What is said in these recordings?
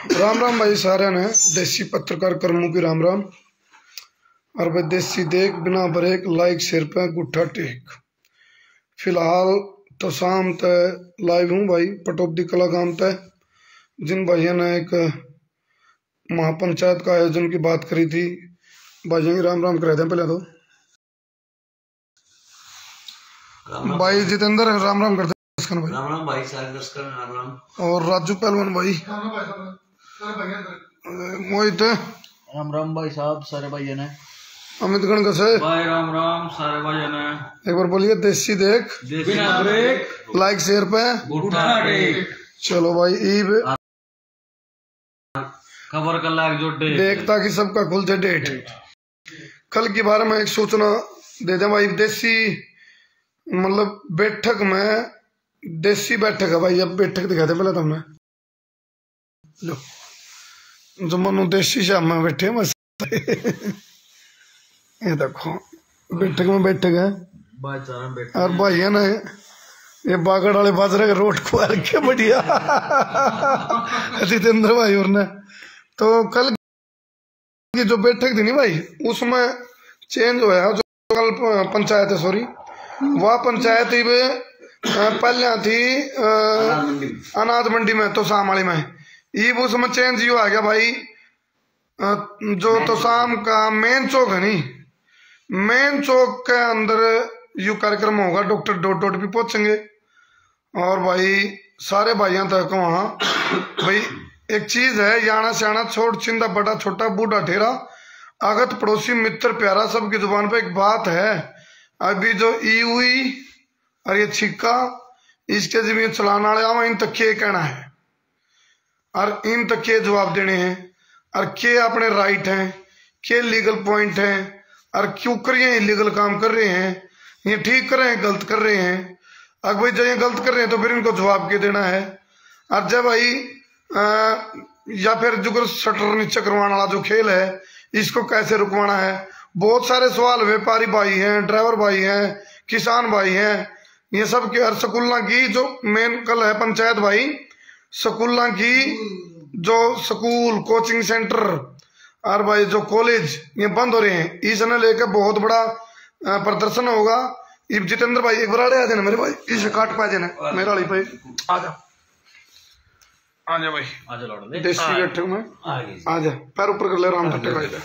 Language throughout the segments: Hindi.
राम राम भाई सारे ने देसी पत्रकार कर्मों की राम राम। और भाई देसी देख बिना ब्रेक लाइक सिर पे गुट्ठा टेक। फिलहाल तो शाम तक लाइव हूँ भाई पटौदी कला गांव तक। जिन भाइयों ने एक महापंचायत का आयोजन की बात करी थी, भाइयों की राम राम कर दें पहले तो। भाई जितेंद्र राम राम करते भाई। राम राम भाई सारे दर्शक राम राम। और राजू पहलवान भाई मोहित राम राम भाई साहब सारे भाई ने। अमित गणगस भाई राम राम सारे भाई ने। एक बार बोलिए देसी देख बिना ब्रेक लाइक शेयर पे गुट्ठा टेक। चलो भाई ईब खबर का लाग जो देख ताकि सबका खुल जाए डेट। कल के बारे में एक सूचना दे दें भाई। देसी मतलब बैठक में देसी बैठक है भाई। अब बैठक दिखाते पहले तुमने लो जो मनु देसी शाम में बैठे हैं ये देखो बैठक में बैठक है और भाइया ने ये बागड़ वाले बाजरे का रोट खुआ के बढ़िया जितेंद्र भाई और ने। तो कल की जो बैठक थी नहीं भाई उसमें चेंज हुआ। जो कल पंचायत है सॉरी वह पंचायत ही पहले थी अनाज मंडी में तो शाम वाली में ईब उसमें चेंज यू आ गया भाई। जो तो शाम का मेन चौक है नहीं, मेन चौक के अंदर यू कार्यक्रम होगा। डॉक्टर डॉट डॉट भी पहुंचेंगे और भाई सारे भाइयों तक वहाँ भाई एक चीज है याना श्याना छोट चिंदा बड़ा छोटा बूढ़ा ठेरा आगत पड़ोसी मित्र प्यारा सबकी जुबान पे एक बात है। अभी जो ई हुई और ये छिक्का इसके जमीन चलाने वाले आवा इन तक के कहना है और इन तक के जवाब देने हैं और के अपने राइट हैं के लीगल पॉइंट हैं और क्यों कर रहे हैं इलीगल काम कर रहे हैं, ये ठीक कर रहे हैं गलत कर रहे हैं। अगर भाई जब ये गलत कर रहे हैं तो फिर इनको जवाब के देना है। और जब भाई या फिर जो शटर नीचे करवाने वाला जो खेल है इसको कैसे रुकवाना है। बहुत सारे सवाल व्यापारी भाई हैं, ड्राइवर भाई हैं, किसान भाई हैं, ये सब के। और स्कूलों की जो मेन कल है पंचायत भाई स्कूलों की जो स्कूल कोचिंग सेंटर और भाई जो कॉलेज ये बंद हो रहे हैं इसने लेकर बहुत बड़ा प्रदर्शन होगा। जितेंद्र भाई एक बार आ जाना मेरे भाई इसे काट पा जाना मेरा वाली भाई आ जा भाई देसी बैठक में आ जा पैर ऊपर कर ले राम ठट्टे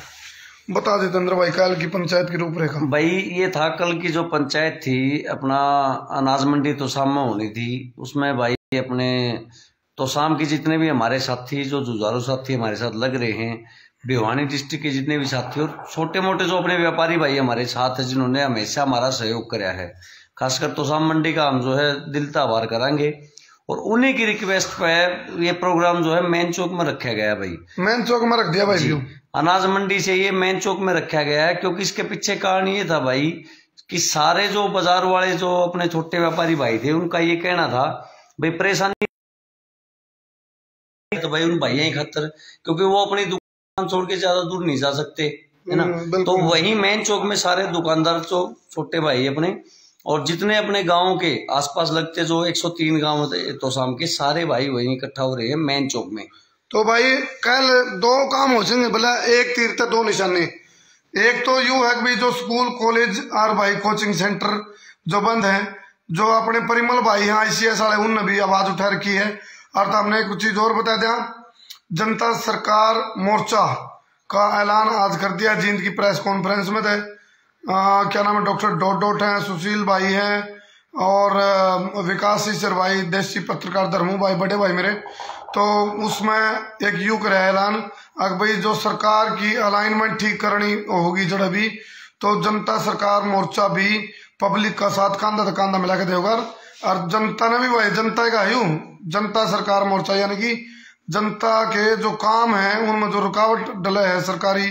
बता जितेंद्र भाई कल की पंचायत की रूपरेखा। भाई ये था कल की जो पंचायत थी अपना अनाज मंडी तोशाम में होनी थी। उसमें भाई अपने तोशाम के जितने भी हमारे साथी जो जुझारू साथी हमारे साथ लग रहे हैं, भिवानी डिस्ट्रिक्ट के जितने भी साथी और छोटे मोटे जो अपने व्यापारी भाई हमारे साथ है जिन्होंने हमेशा हमारा सहयोग कराया है, खासकर तोशाम मंडी का हम जो है दिल का आभार करांगे। और उन्हीं की रिक्वेस्ट पे ये प्रोग्राम जो है मेन चौक में रखा गया है भाई। मेन चौक में रख दिया भाई। अनाज मंडी से ये मेन चौक में रखा गया है क्योंकि इसके पीछे कारण ये था भाई कि सारे जो बाजार वाले जो अपने छोटे व्यापारी भाई थे उनका ये कहना था भाई परेशानी तो भाई उन भाइयों की खातर क्योंकि वो अपनी दुकान छोड़ के ज्यादा दूर नहीं जा सकते है ना। तो वही मेन चौक में सारे दुकानदार जो छोटे भाई अपने और जितने अपने गाँव के आसपास लगते जो 103 गाँव तोशाम के सारे भाई वही इकट्ठा हो रहे हैं मेन चौक में। तो भाई कल दो काम हो जाएंगे भला एक तीर ते दो निशाने। एक तो यू है कि जो स्कूल कॉलेज और भाई कोचिंग सेंटर जो बंद है जो अपने परिमल भाई हैं ICS वाले उनने भी आवाज उठा रखी है। और तो हमने कुछ चीज और बता दिया जनता सरकार मोर्चा का ऐलान आज कर दिया जींद की प्रेस कॉन्फ्रेंस में थे। क्या नाम है डॉक्टर डॉट डॉट हैं, सुशील भाई हैं और विकास ईश्वर भाई, देसी पत्रकार धर्मू भाई बड़े भाई मेरे। तो उसमें एक यू कराया ऐलान अगर भाई जो सरकार की अलाइनमेंट ठीक करनी होगी जड़ भी तो जनता सरकार मोर्चा भी पब्लिक का साथ कांधा तो कांधा मिला के देगा। और जनता ने भी भाई जनता का यूं जनता सरकार मोर्चा यानी कि जनता के जो काम है उनमें जो रुकावट डले है सरकारी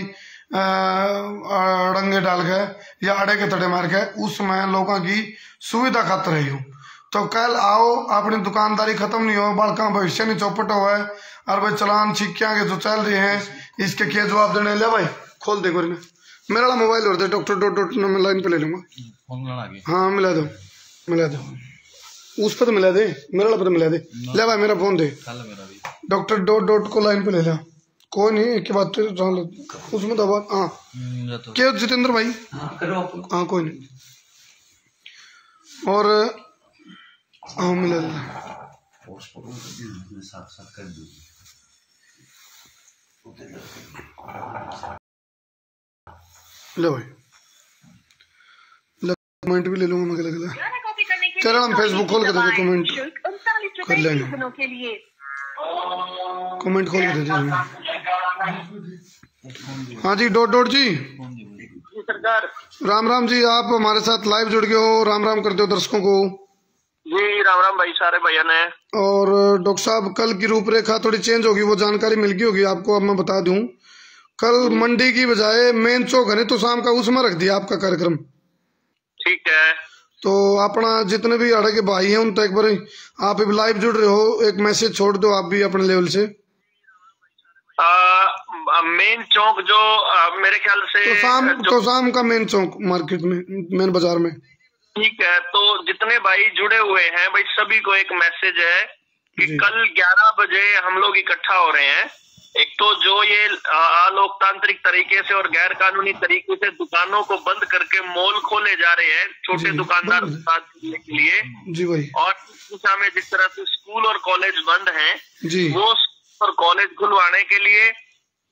डंगे डाल के या अड़े के तड़े मार के उसमें लोगों की सुविधा खातर है यूं। तो कल आओ अपनी दुकानदारी खत्म नहीं हो बालका भविष्य नहीं चौपट हुआ है और भाई चलान छिक्कियां के जो चल रहे हैं इसके क्या जवाब देने ले भाई खोल दे गोरी में मेरा वाला मोबाइल और दे डॉक्टर डॉट डॉट मैं लाइन पे ले लूंगा। हाँ मिला दो उस पर तो मिला दे मेरा वाला पर मिला दे ले भाई मेरा फोन दे डॉक्टर डॉट को लाइन पे ले लिया, कोई नहीं की बात उसमें दबा। हाँ क्या जितेंद्र भाई? हाँ कोई नहीं। और हाँ मिले ले भाई, कमेंट भी ले लूंगा मैं। लगा चलो हम फेसबुक खोल के दे कमेंट कर लेंगे, कमेंट खोल के दे देंगे। हाँ जी डॉट जी सरकार, राम राम जी। आप हमारे साथ लाइव जुड़ गए हो, राम राम करते हो दर्शकों को। जी राम राम भाई, सारे भैया ने। और डॉक्टर साहब कल की रूपरेखा थोड़ी चेंज होगी, वो जानकारी मिल गई होगी आपको। अब मैं बता दूं, कल मंडी की बजाय मेन चौक है तो शाम का उसमें रख दिया आपका कार्यक्रम। ठीक है, तो अपना जितने भी अड़े के भाई हैं उन तक एक बार आप लाइव जुड़ रहे हो, एक मैसेज छोड़ दो आप भी अपने लेवल से। मेन चौक जो मेरे ख्याल से तो शाम का मेन चौक मार्केट में, मेन बाजार में। ठीक है, तो जितने भाई जुड़े हुए हैं भाई सभी को एक मैसेज है कि कल 11 बजे हम लोग इकट्ठा हो रहे हैं। एक तो जो ये अलोकतांत्रिक तरीके से और गैर कानूनी तरीके से दुकानों को बंद करके मॉल खोले जा रहे हैं छोटे दुकानदार के लिए जी भाई, और इस दिशा में जिस तरह से स्कूल और कॉलेज बंद हैं जी, वो और कॉलेज खुलवाने के लिए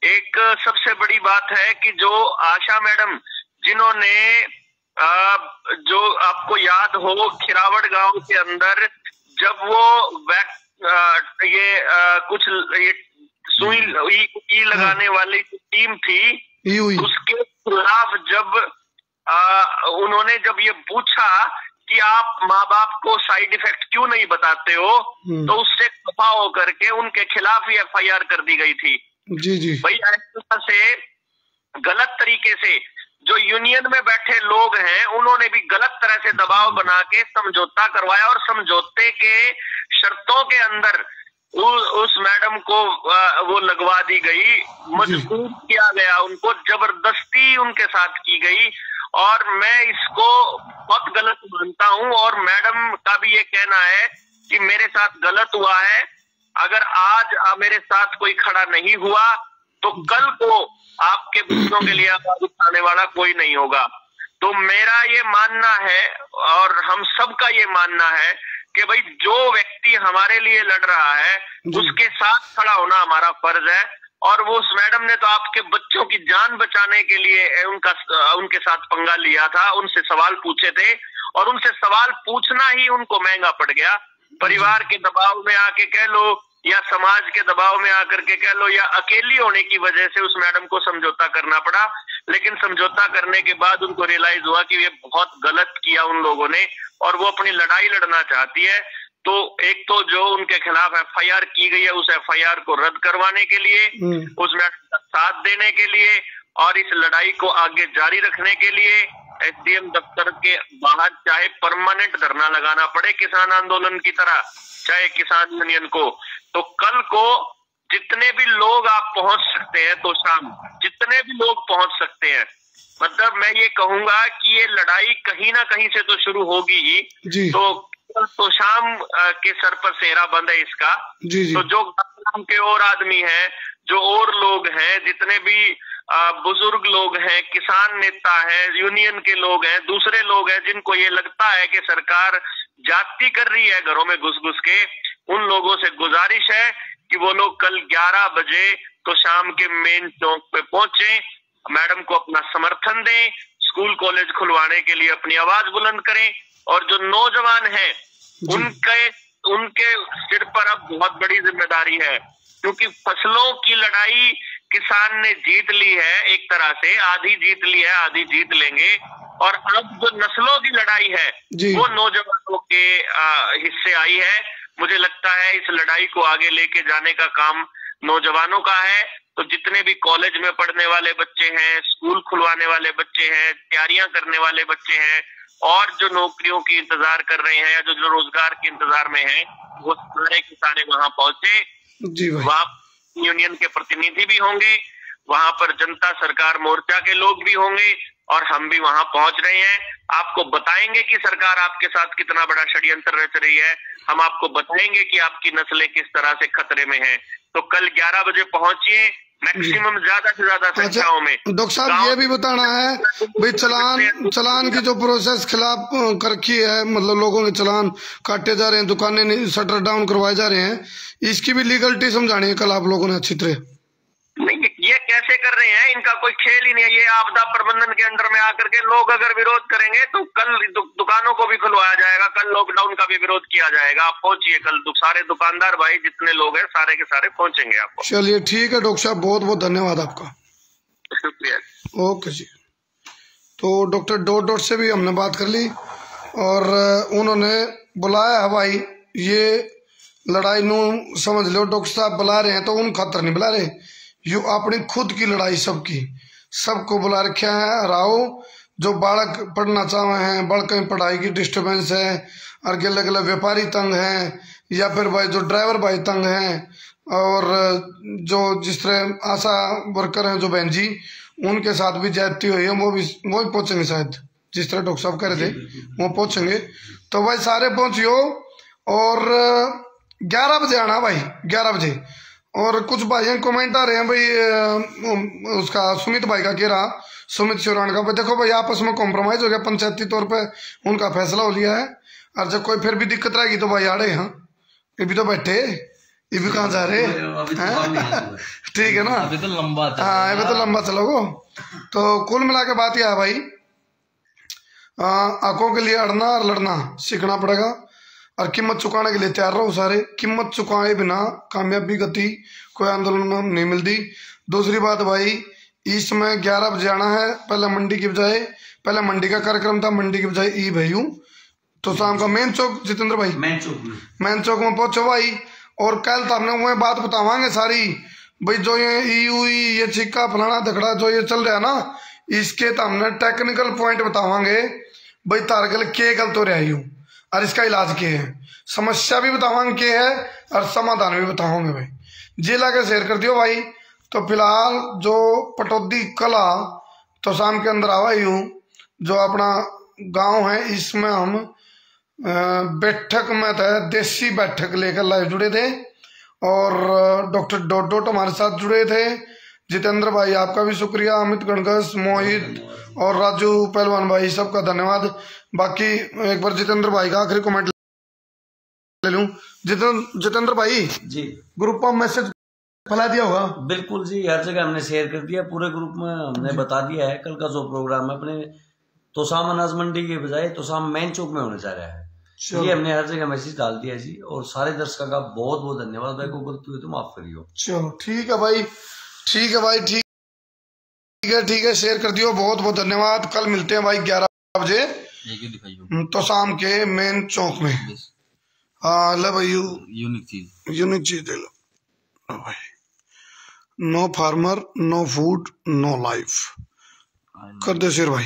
एक सबसे बड़ी बात है कि जो आशा मैडम जिन्होंने जो आपको याद हो खिरावड़ गांव के अंदर जब वो ये सुई लगाने वाली टीम थी उसके खिलाफ जब उन्होंने जब ये पूछा कि आप माँ बाप को साइड इफेक्ट क्यों नहीं बताते हो, तो उससे खफा होकर के उनके खिलाफ ही FIR कर दी गई थी। जी जी भाई ऐसे से गलत तरीके से जो यूनियन में बैठे लोग हैं उन्होंने भी गलत तरह से दबाव बना के समझौता करवाया और समझौते के शर्तों के अंदर उस मैडम को वो लगवा दी गई, मजबूर किया गया, उनको जबरदस्ती उनके साथ की गई। और मैं इसको बहुत गलत मानता हूं और मैडम का भी ये कहना है कि मेरे साथ गलत हुआ है, अगर आज मेरे साथ कोई खड़ा नहीं हुआ तो कल को आपके बच्चों के लिए आवाज उठाने वाला कोई नहीं होगा। तो मेरा ये मानना है और हम सबका ये मानना है कि भाई जो व्यक्ति हमारे लिए लड़ रहा है उसके साथ खड़ा होना हमारा फर्ज है। और वो उस मैडम ने तो आपके बच्चों की जान बचाने के लिए उनके साथ पंगा लिया था, उनसे सवाल पूछे थे और उनसे सवाल पूछना ही उनको महंगा पड़ गया। परिवार के दबाव में आके कह लो या समाज के दबाव में आकर के कह लो या अकेली होने की वजह से उस मैडम को समझौता करना पड़ा। लेकिन समझौता करने के बाद उनको रियलाइज हुआ कि ये बहुत गलत किया उन लोगों ने और वो अपनी लड़ाई लड़ना चाहती है। तो एक तो जो उनके खिलाफ FIR की गई है उस FIR को रद्द करवाने के लिए, उस मैडम का साथ देने के लिए और इस लड़ाई को आगे जारी रखने के लिए SDM दफ्तर के बाहर चाहे परमानेंट धरना लगाना पड़े किसान आंदोलन की तरह, चाहे किसान यूनियन को। तो कल को जितने भी लोग आप पहुंच सकते हैं तो शाम जितने भी लोग पहुंच सकते हैं, मतलब मैं ये कहूंगा कि ये लड़ाई कहीं ना कहीं से तो शुरू होगी ही। तो शाम के सर पर सेहरा बंद है इसका। तो जो गांव के और आदमी हैं, जो और लोग हैं, जितने भी बुजुर्ग लोग हैं, किसान नेता हैं, यूनियन के लोग हैं, दूसरे लोग हैं जिनको ये लगता है कि सरकार जाति कर रही है घरों में घुस घुस के, उन लोगों से गुजारिश है कि वो लोग कल 11 बजे तो शाम के मेन चौक पे पहुंचे, मैडम को अपना समर्थन दें, स्कूल कॉलेज खुलवाने के लिए अपनी आवाज बुलंद करें। और जो नौजवान हैं उनके सिर पर अब बहुत बड़ी जिम्मेदारी है, क्योंकि फसलों की लड़ाई किसान ने जीत ली है, एक तरह से आधी जीत ली है, आधी जीत लेंगे। और अब जो नस्लों की लड़ाई है वो नौजवानों के हिस्से आई है। मुझे लगता है इस लड़ाई को आगे लेके जाने का काम नौजवानों का है। तो जितने भी कॉलेज में पढ़ने वाले बच्चे हैं, स्कूल खुलवाने वाले बच्चे हैं, तैयारियां करने वाले बच्चे हैं और जो नौकरियों की इंतजार कर रहे हैं या जो रोजगार के इंतजार में हैं, वो सारे के सारे वहां पहुंचे। वहां यूनियन के प्रतिनिधि भी होंगे, वहां पर जनता सरकार मोर्चा के लोग भी होंगे और हम भी वहां पहुंच रहे हैं। आपको बताएंगे कि सरकार आपके साथ कितना बड़ा षड्यंत्र रच रही है, हम आपको बताएंगे कि आपकी नस्लें किस तरह से खतरे में हैं। तो कल 11 बजे पहुंचिए, मैक्सिमम ज्यादा से ज्यादा संख्याओं में। डॉक्टर साहब ये भी बताना है भाई, चलान की जो प्रोसेस खिलाफ कर रखी है, मतलब लोगों के चलान काटे जा रहे हैं, दुकानें शटर डाउन करवाए जा रहे हैं, इसकी भी लीगलिटी समझानी है कल आप लोगों ने अच्छी तरह। नहीं, ये कैसे कर रहे हैं, इनका कोई खेल ही नहीं है। ये आपदा प्रबंधन के अंडर में आकर के लोग अगर विरोध करेंगे तो कल दुकानों को भी खुलवाया जाएगा, कल लॉकडाउन का भी विरोध किया जाएगा। आप पहुंचिए कल, सारे दुकानदार भाई जितने लोग हैं सारे के सारे पहुंचेंगे आपको। चलिए ठीक है डॉक्टर साहब, बहुत बहुत धन्यवाद आपका। शुक्रिया। ओके जी। तो डॉक्टर डॉट से भी हमने बात कर ली और उन्होंने बुलाया है भाई, ये लड़ाई नू समझ लो डॉक्टर साहब बुला रहे हैं तो उन खातर नहीं बुला रहे, यू अपनी खुद की लड़ाई सबकी, सबको बुला रखा है। हराओ जो बालक पढ़ना चाहे हैं, बड़ कहीं पढ़ाई की डिस्टर्बेंस है, और गले गले व्यापारी तंग हैं, या फिर भाई जो ड्राइवर भाई तंग हैं, और जो जिस तरह आशा वर्कर हैं जो बहन जी, उनके साथ भी ज्यादती हुई है, वो भी पहुंचेंगे शायद, जिस तरह डॉक्टर साहब कह रहे थे वो पहुंचेंगे। तो भाई सारे पहुंचियो और 11 बजे आना भाई, 11 बजे। और कुछ भाई कमेंट आ रहे हैं भाई, उसका सुमित भाई का कह रहा, सुमित शिवरान का, देखो भाई आपस में कॉम्प्रोमाइज हो गया, पंचायती तौर पे उनका फैसला हो लिया है, और जब कोई फिर भी दिक्कत रहेगी तो भाई आड़े, हाँ ये भी तो बैठे, ये भी कहाँ जा रहे हैं, ठीक है ना, अभी तो लंबा, हाँ अभी तो लंबा चलोगो। तो कुल मिला के बात यह है भाई, आंखों के लिए अड़ना और लड़ना सीखना पड़ेगा, और कीमत चुकाने के लिए तैयार रहो सारे। कीमत चुकाए बिना कामयाबी गति कोई आंदोलन में नहीं मिलती। दूसरी बात भाई, इसमें 11 बजे आना है, पहले मंडी की बजाय, पहले मंडी का कार्यक्रम था, मंडी की बजाय ई भैयू तो शाम का मेन चौक, जितेंद्र भाई मेन चौक में पहुंचो भाई। और कल तो हमने वह बात बतावांगे सारी भाई, जो ये छिक्का फलाना धकड़ा जो ये चल रहा है ना, इसके तो हमने टेक्निकल पॉइंट बतावांगे भाई, तारगल के गलत हो रहा है और इसका इलाज क्या है, समस्या भी बतावांगे क्या है और समाधान भी बताओगे भाई। जिला के शेयर कर दियो भाई। तो फिलहाल जो पटौदी कला तो शाम के अंदर आवा यूं जो अपना गांव है, इसमें हम बैठक में थे, देसी बैठक लेकर लाइव जुड़े थे, और डॉक्टर डॉट हमारे साथ जुड़े थे। जितेंद्र भाई आपका भी शुक्रिया, अमित गणगस, मोहित और राजू पहलवान भाई सबका धन्यवाद। बाकी एक बार जितेंद्र भाई का आखिरी कमेंट ले लूं। जितेंद्र भाई जी, ग्रुप में मैसेज फैला दिया होगा? बिल्कुल जी, हर जगह हमने शेयर कर दिया, पूरे ग्रुप में हमने बता दिया है। कल का जो प्रोग्राम है अपने तोसाम अनाज मंडी के बजाय तोसाम मेन चौक में होने जा रहा है, ये हमने हर जगह मैसेज डाल दिया जी। और सारे दर्शकों का बहुत बहुत धन्यवाद भाई, को गलती हुई तो माफ करियो। चलो ठीक है भाई, ठीक है भाई, ठीक है शेयर कर दियो, बहुत बहुत धन्यवाद। कल मिलते हैं भाई 11 बजे तो शाम के मेन चौक में। हाँ ले भाई, यूनिक चीज दे लो भाई। No farmer, no food, no life. कर दे शेयर भाई।